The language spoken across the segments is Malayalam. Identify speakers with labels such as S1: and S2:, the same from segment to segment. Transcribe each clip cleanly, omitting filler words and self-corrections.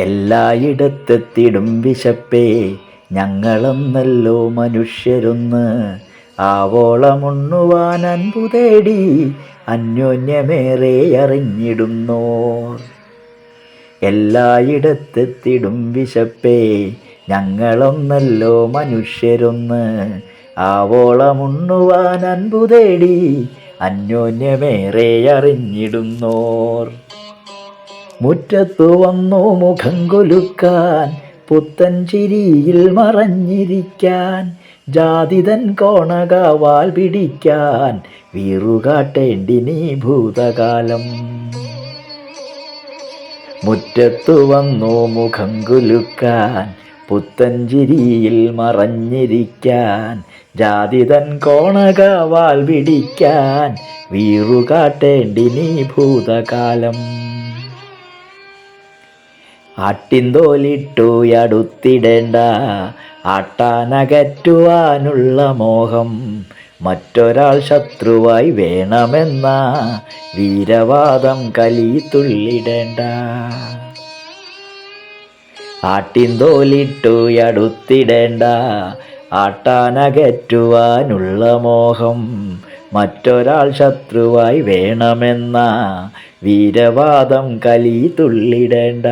S1: എല്ലായിടത്തെത്തിടും വിശപ്പേ ഞങ്ങളെന്നല്ലോ മനുഷ്യരൊന്ന്, ആവോളമുണ്ണുവാൻ അൻപു തേടി അന്യോന്യമേറെ അറിഞ്ഞിടുന്നോർ. എല്ലായിടത്തെത്തിടും വിശപ്പേ ഞങ്ങളൊന്നല്ലോ മനുഷ്യരൊന്ന്, ആവോളമുണ്ണുവാൻ അൻപു തേടി അന്യോന്യമേറെ അറിഞ്ഞിടുന്നോർ. മുറ്റത്തു വന്നു മുഖം കുലുക്കാൻ, പുത്തൻ ചിരിയിൽ മറഞ്ഞിരിക്കാൻ, ജാതിതൻ കോണകാവാൽ പിടിക്കാൻ വീറുകാട്ടേണ്ടി നീ ഭൂതകാലം. മുറ്റത്തു വന്നു മുഖം കുലുക്കാൻ, പുത്തൻ ചിരിയിൽ മറഞ്ഞിരിക്കാൻ, ജാതിതൻ കോണകാവാൽ പിടിക്കാൻ വീറുകാട്ടേണ്ടി നീ ഭൂതകാലം. ആട്ടിൻതോലിട്ടു അടുത്തിടേണ്ട ആട്ടാനകറ്റുവാനുള്ള മോഹം, മറ്റൊരാൾ ശത്രുവായി വേണമെന്ന വീരവാദം കലിതുള്ളിടേണ്ട. ആട്ടിൻതോലിട്ടു അടുത്തിടേണ്ട ആട്ടാനകറ്റുവാനുള്ള മോഹം, മറ്റൊരാൾ ശത്രുവായി വേണമെന്ന വീരവാദം കലിതുള്ളിടേണ്ട.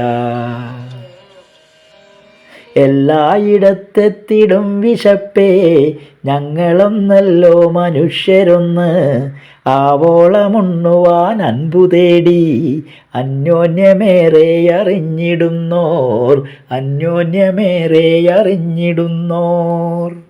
S1: എല്ലായിടത്തെത്തിടും വിശപ്പേ ഞങ്ങളെന്നല്ലോ മനുഷ്യരൊന്ന്, ആവോളമുണ്ണുവാൻ അൻപു തേടി അന്യോന്യമേറെ അറിഞ്ഞിടുന്നോർ, അന്യോന്യമേറെ അറിഞ്ഞിടുന്നോർ.